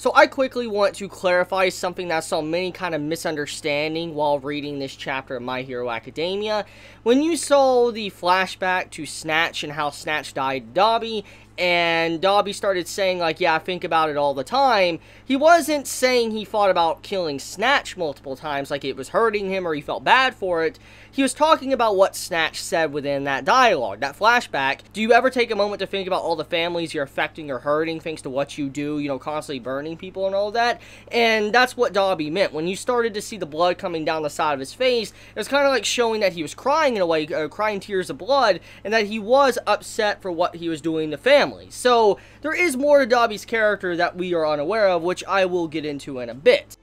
So I quickly want to clarify something that I saw many kind of misunderstanding while reading this chapter of My Hero Academia. When you saw the flashback to Snatch and how Snatch died Dobby, and Dobby started saying, like, yeah, I think about it all the time, he wasn't saying he thought about killing Snatch multiple times, like it was hurting him or he felt bad for it. He was talking about what Snatch said within that dialogue, that flashback. Do you ever take a moment to think about all the families you're affecting or hurting thanks to what you do, you know, constantly burning people and all that? And that's what Dobby meant. When you started to see the blood coming down the side of his face, it was kind of like showing that he was crying in a way, crying tears of blood, and that he was upset for what he was doing to family. So, there is more to Dobby's character that we are unaware of, which I will get into in a bit.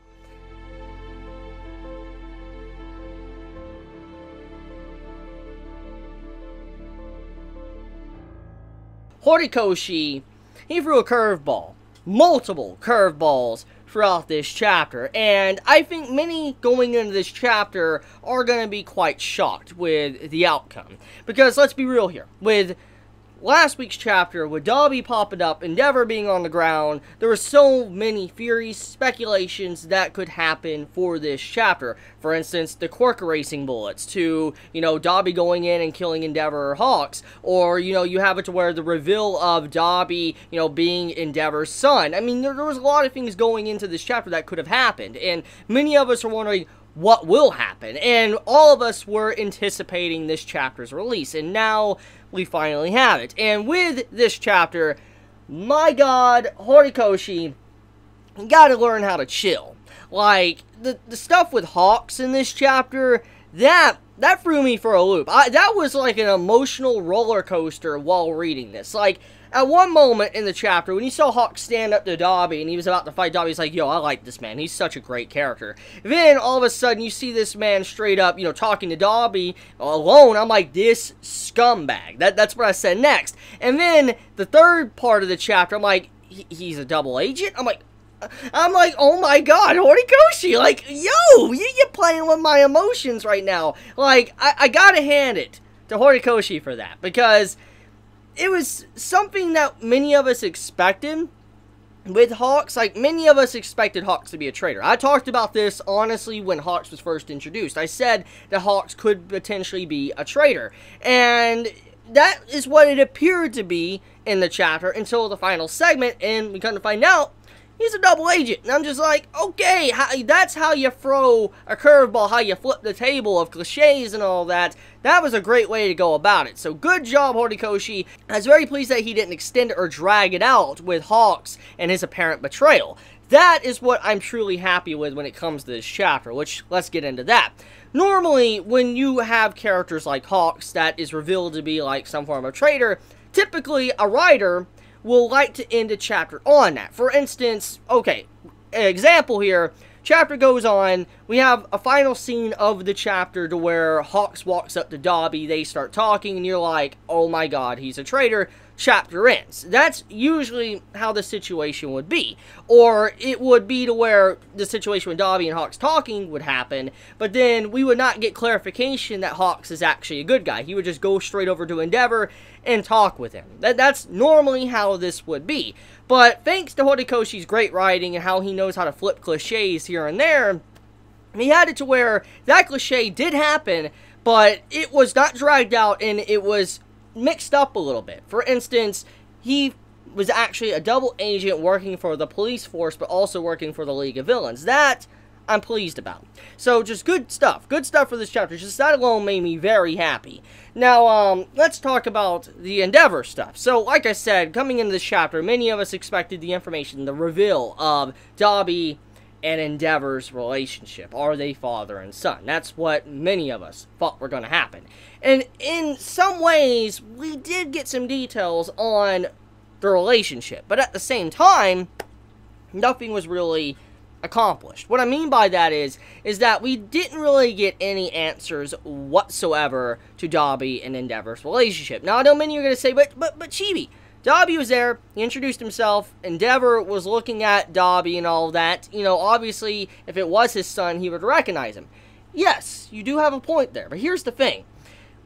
Horikoshi, he threw a curveball. Multiple curveballs throughout this chapter, and I think many going into this chapter are going to be quite shocked with the outcome. Because, let's be real here, with last week's chapter, with Dobby popping up, Endeavor being on the ground, there were so many theories, speculations that could happen for this chapter. For instance, the Quirk erasing bullets, to, you know, Dobby going in and killing Endeavor or Hawks, or, you know, you have it to where the reveal of Dobby, you know, being Endeavor's son. I mean, there was a lot of things going into this chapter that could have happened, and many of us are wondering, what will happen? And all of us were anticipating this chapter's release, and now we finally have it. And with this chapter, my god, Horikoshi, you gotta learn how to chill. Like, the stuff with Hawks in this chapter, that threw me for a loop. That was like an emotional roller coaster while reading this. Like, at one moment in the chapter, when you saw Hawk stand up to Dobby and he was about to fight Dobby, he's like, yo, I like this man. He's such a great character. Then, all of a sudden, you see this man straight up, you know, talking to Dobby alone. I'm like, this scumbag. That's what I said next. And then, the third part of the chapter, I'm like, he's a double agent? I'm like, oh my god, Horikoshi, like, yo, you're playing with my emotions right now. Like, I gotta hand it to Horikoshi for that, because it was something that many of us expected with Hawks. Like, many of us expected Hawks to be a traitor. I talked about this, honestly, when Hawks was first introduced. I said that Hawks could potentially be a traitor, and that is what it appeared to be in the chapter until the final segment, and we come to find out he's a double agent. And I'm just like, okay, that's how you throw a curveball, how you flip the table of cliches and all that. That was a great way to go about it. So good job, Horikoshi. I was very pleased that he didn't extend it or drag it out with Hawks and his apparent betrayal. That is what I'm truly happy with when it comes to this chapter, which, let's get into that. Normally, when you have characters like Hawks that is revealed to be like some form of traitor, typically a writer will like to end a chapter on that. For instance, okay, example here, chapter goes on, we have a final scene of the chapter to where Hawks walks up to Dobby, they start talking, and you're like, oh my god, he's a traitor. Chapter ends. That's usually how the situation would be. Or it would be to where the situation with Dobby and Hawks talking would happen, but then we would not get clarification that Hawks is actually a good guy. He would just go straight over to Endeavor and talk with him. That's normally how this would be. But thanks to Horikoshi's great writing and how he knows how to flip cliches here and there, he had it to where that cliche did happen, but it was not dragged out and it was mixed up a little bit. For instance, he was actually a double agent working for the police force, but also working for the League of Villains. That I'm pleased about. So, just good stuff. Good stuff for this chapter. Just that alone made me very happy. Now, let's talk about the Endeavor stuff. So, like I said, coming into this chapter, many of us expected the information, the reveal of Dobby and Endeavor's relationship. Are they father and son? That's what many of us thought were going to happen. And in some ways, we did get some details on the relationship. But at the same time, nothing was really accomplished. What I mean by that is that we didn't really get any answers whatsoever to Dobby and Endeavor's relationship. Now, I know many are going to say, but Chibi, Dobby was there, he introduced himself, Endeavor was looking at Dobby and all of that. You know, obviously, if it was his son, he would recognize him. Yes, you do have a point there, but here's the thing.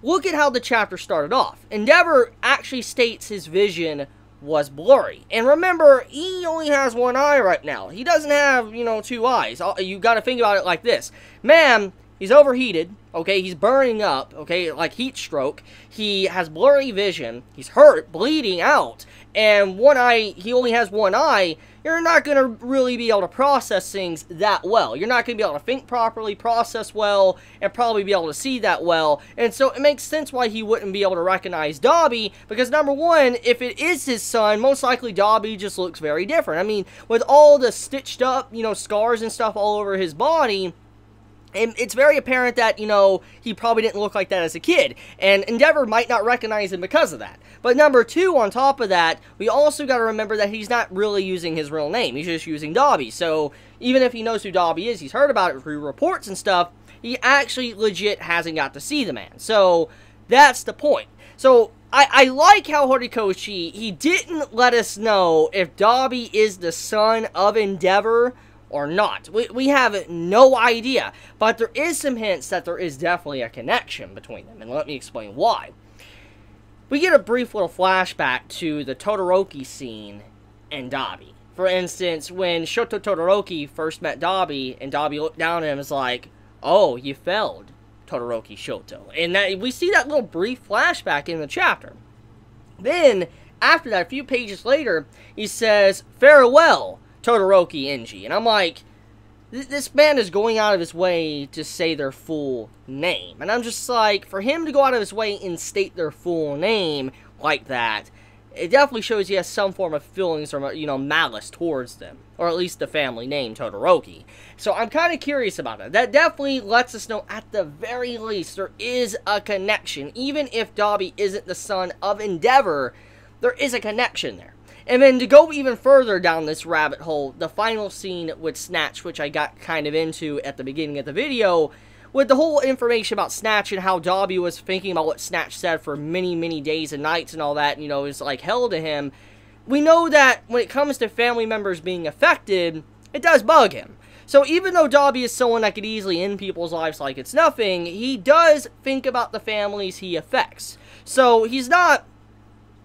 Look at how the chapter started off. Endeavor actually states his vision was blurry. And remember, he only has one eye right now. He doesn't have, you know, two eyes. You got to think about it like this. Man, he's overheated, okay? He's burning up, okay? Like heat stroke. He has blurry vision. He's hurt, bleeding out. And one eye, he only has one eye. You're not going to really be able to process things that well. You're not going to be able to think properly, process well, and probably be able to see that well. And so it makes sense why he wouldn't be able to recognize Dobby, because number one, if it is his son, most likely Dobby just looks very different. I mean, with all the stitched up, you know, scars and stuff all over his body, and it's very apparent that, you know, he probably didn't look like that as a kid. And Endeavor might not recognize him because of that. But number two, on top of that, we also got to remember that he's not really using his real name. He's just using Dobby. So even if he knows who Dobby is, he's heard about it through reports and stuff, he actually legit hasn't got to see the man. So that's the point. So I like how Horikoshi, he didn't let us know if Dobby is the son of Endeavor or not. We have no idea, but there is some hints that there is definitely a connection between them, and let me explain why. We get a brief little flashback to the Todoroki scene and Dobby. For instance, when Shoto Todoroki first met Dobby, and Dobby looked down at him and was like, "Oh, you failed, Todoroki Shoto." And that, we see that little brief flashback in the chapter. Then, after that, a few pages later, he says, "Farewell, Todoroki Enji." And I'm like, this man is going out of his way to say their full name. And I'm just like, for him to go out of his way and state their full name like that, it definitely shows he has some form of feelings or, you know, malice towards them. Or at least the family name, Todoroki. So I'm kind of curious about that. That definitely lets us know, at the very least, there is a connection. Even if Dobby isn't the son of Endeavor, there is a connection there. And then to go even further down this rabbit hole, the final scene with Snatch, which I got kind of into at the beginning of the video, with the whole information about Snatch and how Dobby was thinking about what Snatch said for many, many days and nights and all that, you know, is like hell to him. We know that when it comes to family members being affected, it does bug him. So even though Dobby is someone that could easily end people's lives like it's nothing, he does think about the families he affects. So he's not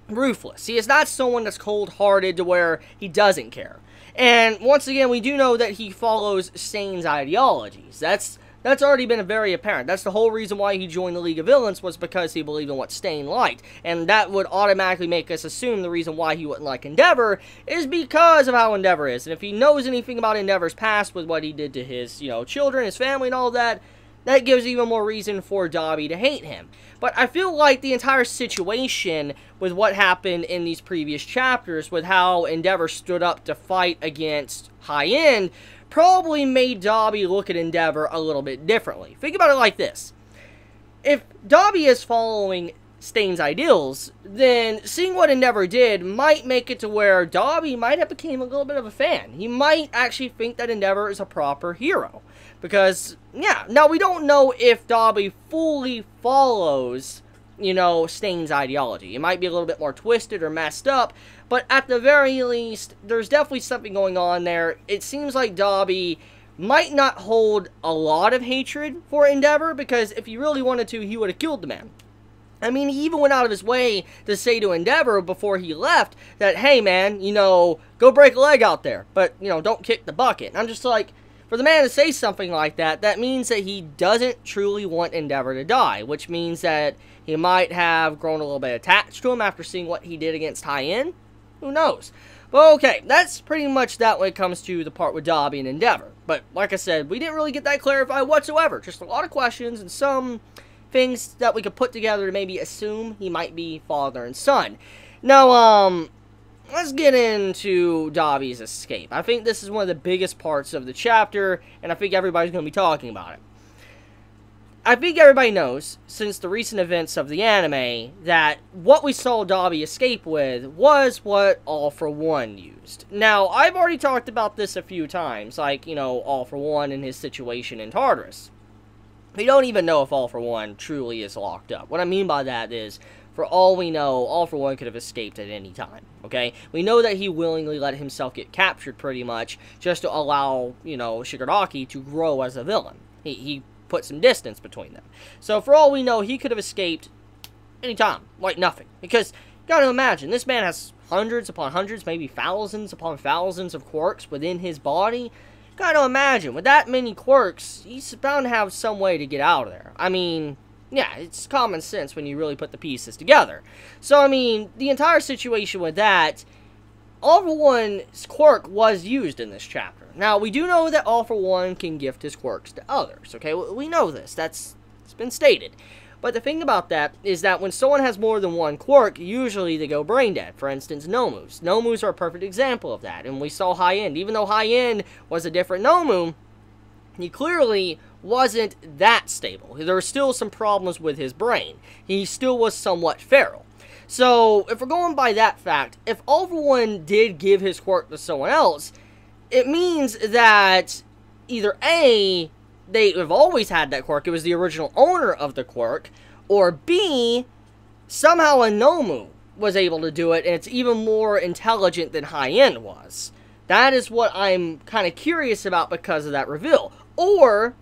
ruthless. He is not someone that's cold-hearted to where he doesn't care. And once again, we do know that he follows Stain's ideologies. That's already been very apparent. That's the whole reason why he joined the League of Villains, was because he believed in what Stain liked. And that would automatically make us assume the reason why he wouldn't like Endeavor is because of how Endeavor is. And if he knows anything about Endeavor's past with what he did to his, you know, children, his family, and all that, that gives even more reason for Dobby to hate him. But I feel like the entire situation with what happened in these previous chapters, with how Endeavor stood up to fight against High End, probably made Dobby look at Endeavor a little bit differently. Think about it like this. If Dobby is following Stain's ideals, then seeing what Endeavor did might make it to where Dobby might have become a little bit of a fan. He might actually think that Endeavor is a proper hero. Because, yeah, now we don't know if Dobby fully follows, you know, Stain's ideology. It might be a little bit more twisted or messed up, but at the very least, there's definitely something going on there. It seems like Dobby might not hold a lot of hatred for Endeavor, because if he really wanted to, he would have killed the man. I mean, he even went out of his way to say to Endeavor before he left that, "Hey man, you know, go break a leg out there, but, you know, don't kick the bucket." And I'm just like, for the man to say something like that, that means that he doesn't truly want Endeavor to die, which means that he might have grown a little bit attached to him after seeing what he did against High End. Who knows? But okay, that's pretty much that when it comes to the part with Dobby and Endeavor. But like I said, we didn't really get that clarified whatsoever. Just a lot of questions and some things that we could put together to maybe assume he might be father and son. Now, let's get into Dobby's escape. I think this is one of the biggest parts of the chapter, and I think everybody's going to be talking about it. I think everybody knows, since the recent events of the anime, that what we saw Dobby escape with was what All For One used. Now, I've already talked about this a few times, like, you know, All For One and his situation in Tartarus. We don't even know if All For One truly is locked up. What I mean by that is, for all we know, All For One could have escaped at any time, okay? We know that he willingly let himself get captured, pretty much, just to allow, you know, Shigaraki to grow as a villain. He put some distance between them. So, for all we know, he could have escaped any time, like nothing. Because, you gotta imagine, this man has hundreds upon hundreds, maybe thousands upon thousands of quirks within his body. Gotta imagine, with that many quirks, he's bound to have some way to get out of there. I mean, yeah, it's common sense when you really put the pieces together. So, I mean, the entire situation with that, All For One's quirk was used in this chapter. Now, we do know that All For One can gift his quirks to others, okay? We know this. It's been stated. But the thing about that is that when someone has more than one quirk, usually they go brain dead. For instance, Nomus. Nomus are a perfect example of that. And we saw High End. Even though High End was a different Nomu, he clearly wasn't that stable. There were still some problems with his brain. He still was somewhat feral. So, if we're going by that fact, if All For One did give his quirk to someone else, it means that either A, they have always had that quirk, it was the original owner of the quirk, or B, somehow a Nomu was able to do it, and it's even more intelligent than High End was. That is what I'm kind of curious about because of that reveal. Or,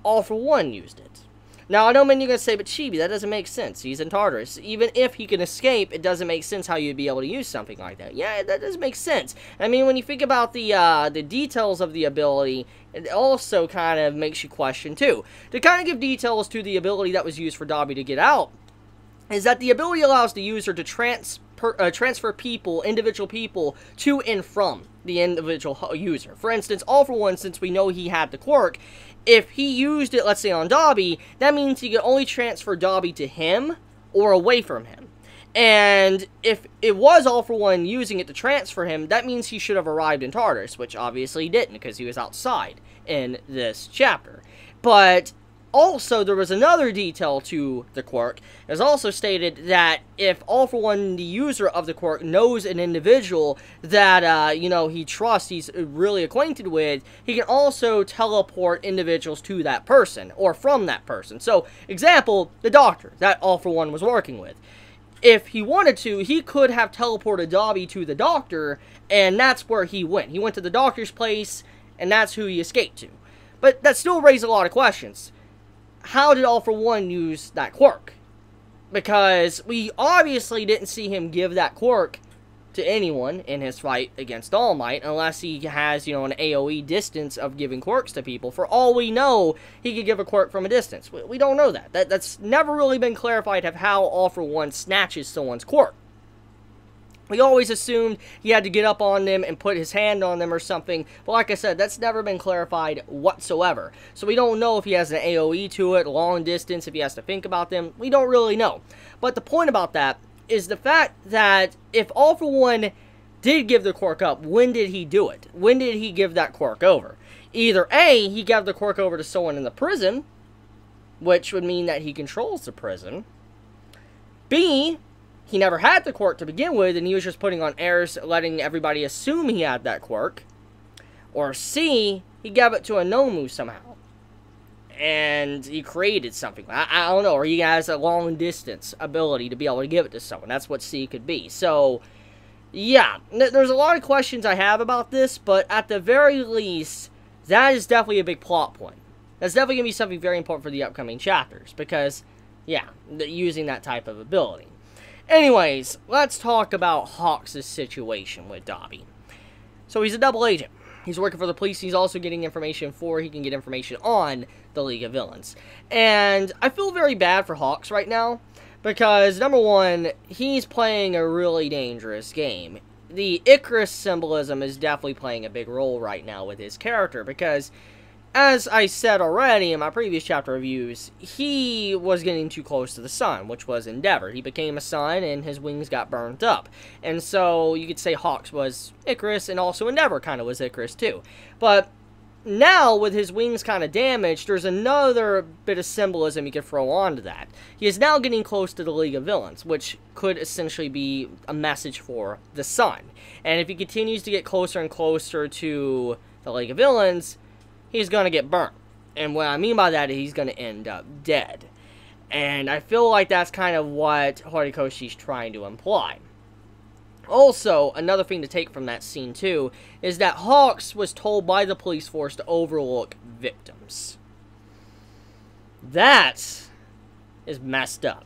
All For One used it. Now, I know many are going to say, but Chibi, that doesn't make sense. He's in Tartarus. Even if he can escape, it doesn't make sense how you'd be able to use something like that. Yeah, that does make sense. I mean, when you think about the details of the ability, it also kind of makes you question, too. To kind of give details to the ability that was used for Dobby to get out, is that the ability allows the user to transfer people, individual people, to and from the individual user. For instance, All For One, since we know he had the quirk, if he used it, let's say, on Dobby, that means he could only transfer Dobby to him or away from him. And if it was All For One using it to transfer him, that means he should have arrived in Tartarus, which obviously he didn't because he was outside in this chapter. But also, there was another detail to the quirk. It was also stated that if All For One, the user of the quirk, knows an individual that, he trusts, he's really acquainted with, he can also teleport individuals to that person, or from that person. So, example, the doctor that All For One was working with. If he wanted to, he could have teleported Dobby to the doctor, and that's where he went. He went to the doctor's place, and that's who he escaped to. But that still raises a lot of questions. How did All For One use that quirk? Because we obviously didn't see him give that quirk to anyone in his fight against All Might, unless he has, an AoE distance of giving quirks to people. For all we know, he could give a quirk from a distance. We don't know that. That's never really been clarified of how All For One snatches someone's quirk. We always assumed he had to get up on them and put his hand on them or something. But like I said, that's never been clarified whatsoever. So we don't know if he has an AoE to it, long distance, if he has to think about them. We don't really know. But the point about that is the fact that if All For One did give the quirk up, when did he do it? When did he give that quirk over? Either A, he gave the quirk over to someone in the prison, which would mean that he controls the prison. B, he never had the quirk to begin with, and he was just putting on airs, letting everybody assume he had that quirk. Or C, he gave it to a Nomu somehow. And he created something. I don't know, or he has a long distance ability to be able to give it to someone. That's what C could be. So, yeah, there's a lot of questions I have about this, but at the very least, that is definitely a big plot point. That's definitely going to be something very important for the upcoming chapters, because, yeah, using that type of ability. Anyways, let's talk about Hawks' situation with Dobby. So he's a double agent. He's working for the police. He's also getting information he can get information on the League of Villains. And I feel very bad for Hawks right now because, number one, he's playing a really dangerous game. The Icarus symbolism is definitely playing a big role right now with his character because, as I said already in my previous chapter reviews, he was getting too close to the sun, which was Endeavor. He became a sun, and his wings got burnt up. And so, you could say Hawks was Icarus, and also Endeavor kind of was Icarus, too. But now, with his wings kind of damaged, there's another bit of symbolism you could throw onto that. He is now getting close to the League of Villains, which could essentially be a message for the sun. And if he continues to get closer and closer to the League of Villains, he's going to get burnt. And what I mean by that is he's going to end up dead. And I feel like that's kind of what Horikoshi's trying to imply. Also, another thing to take from that scene too, is that Hawks was told by the police force to overlook victims. That is messed up.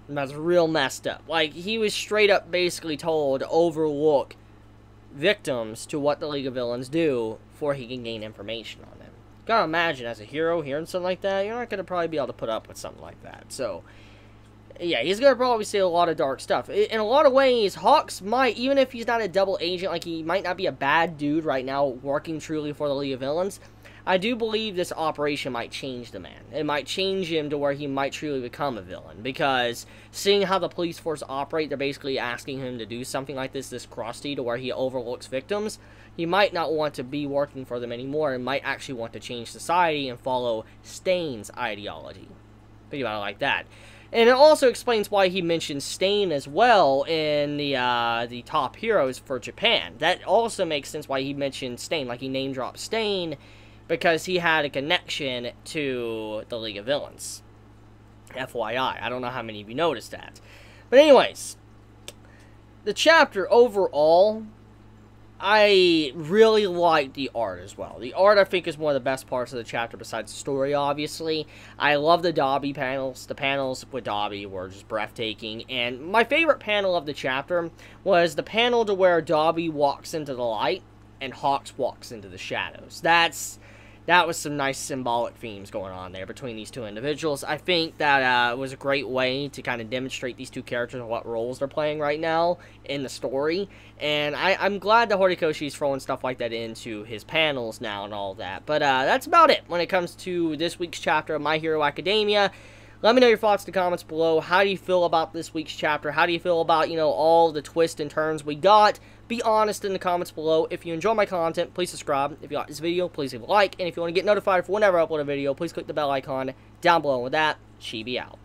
That's real messed up. Like, he was straight up basically told to overlook victims to what the League of Villains do before he can gain information on them. Gotta imagine, as a hero, hearing something like that, you're not gonna probably be able to put up with something like that. So, yeah, he's gonna probably say a lot of dark stuff. In a lot of ways, Hawks might, even if he's not a double agent, like, he might not be a bad dude right now working truly for the League of Villains, I do believe this operation might change the man. It might change him to where he might truly become a villain. Because seeing how the police force operate, they're basically asking him to do something like this crusty, to where he overlooks victims. He might not want to be working for them anymore, and might actually want to change society and follow Stane's ideology. Think about it like that. And it also explains why he mentioned Stain as well in the top heroes for Japan. That also makes sense why he mentioned Stain, like he name-dropped Stain, because he had a connection to the League of Villains. FYI. I don't know how many of you noticed that. But anyways, the chapter overall, I really liked the art as well. The art, I think, is one of the best parts of the chapter besides the story, obviously. I love the Dobby panels. The panels with Dobby were just breathtaking. And my favorite panel of the chapter was the panel to where Dobby walks into the light and Hawks walks into the shadows. That was some nice symbolic themes going on there between these two individuals. I think that was a great way to kind of demonstrate these two characters and what roles they're playing right now in the story. And I'm glad that Horikoshi's throwing stuff like that into his panels now and all that. But that's about it when it comes to this week's chapter of My Hero Academia. Let me know your thoughts in the comments below. How do you feel about this week's chapter? How do you feel about, all the twists and turns we got? Be honest in the comments below. If you enjoy my content, please subscribe. If you like this video, please leave a like. And if you want to get notified for whenever I upload a video, please click the bell icon down below. And with that, Chibi out.